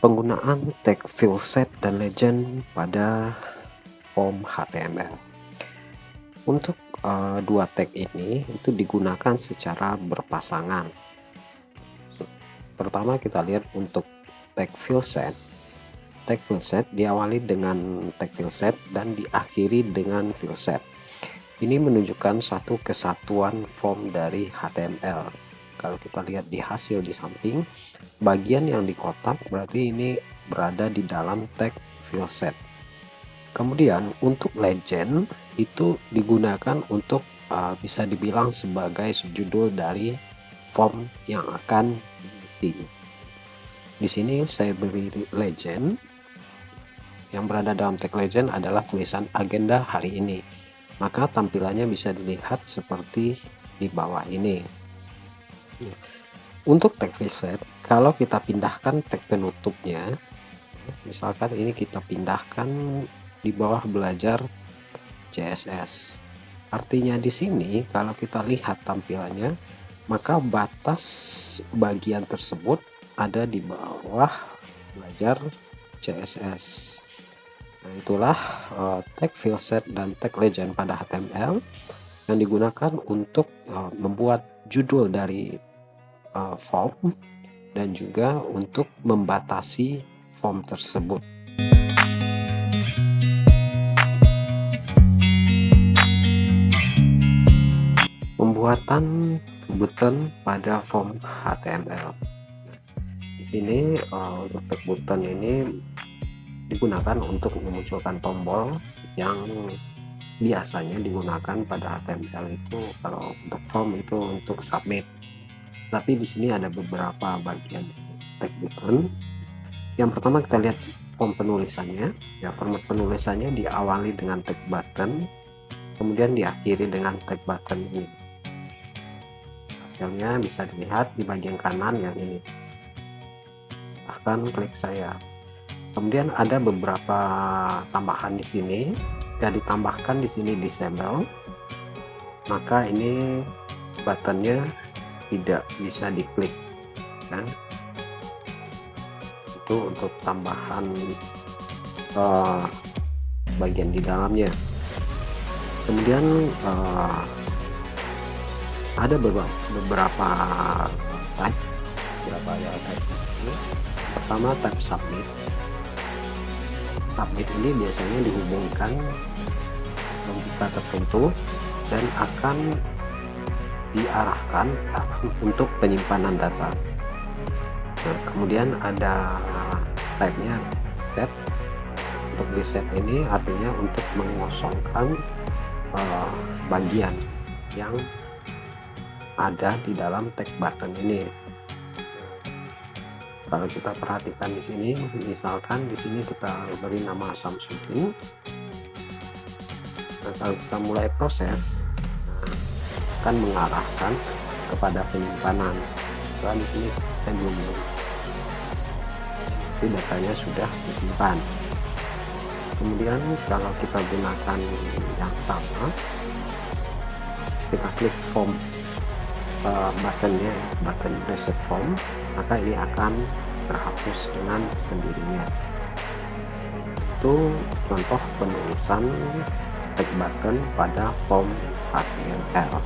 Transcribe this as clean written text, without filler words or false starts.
Penggunaan tag field set dan legend pada form HTML. Untuk dua tag ini itu digunakan secara berpasangan. Pertama kita lihat untuk tag field set. Tag field set diawali dengan tag field set dan diakhiri dengan field set. Ini menunjukkan satu kesatuan form dari HTML. Kalau kita lihat di hasil di samping, bagian yang di kotak berarti ini berada di dalam tag field set. Kemudian untuk legend itu digunakan untuk bisa dibilang sebagai subjudul dari form yang akan diisi. Di sini saya beri legend. Yang berada dalam tag legend adalah tulisan agenda hari ini. Maka tampilannya bisa dilihat seperti di bawah ini. Untuk tag field set, kalau kita pindahkan tag penutupnya, misalkan ini kita pindahkan di bawah belajar CSS. Artinya di sini kalau kita lihat tampilannya, maka batas bagian tersebut ada di bawah belajar CSS. Nah, itulah tag field set dan tag legend pada HTML yang digunakan untuk membuat judul dari form dan juga untuk membatasi form tersebut. Pembuatan button pada form HTML. Di sini untuk tag button ini digunakan untuk memunculkan tombol yang biasanya digunakan pada HTML itu kalau untuk form itu untuk submit. Tapi di sini ada beberapa bagian tag button. Yang pertama kita lihat form penulisannya. Ya, format penulisannya diawali dengan tag button, kemudian diakhiri dengan tag button ini. Hasilnya bisa dilihat di bagian kanan yang ini. Silahkan klik saya. Kemudian ada beberapa tambahan di sini. Jika ditambahkan di sini disable, maka ini buttonnya tidak bisa diklik. Nah, itu untuk tambahan bagian di dalamnya. Kemudian ada beberapa type, type di sini. Pertama type submit. Submit ini biasanya dihubungkan logika tertentu dan akan diarahkan untuk penyimpanan data. Nah, kemudian ada type-nya set. Untuk reset ini artinya untuk mengosongkan bagian yang ada di dalam tag button ini. Kalau kita perhatikan di sini, misalkan di sini kita beri nama Samsudin. Nah, kalau kita mulai proses, akan mengarahkan kepada penyimpanan. Soal di sini saya belum beri, tapi datanya sudah disimpan. Kemudian kalau kita gunakan yang sama, kita klik form buttonnya, button reset form, maka ini akan terhapus dengan sendirinya. Itu contoh penulisan tag button pada form HTML.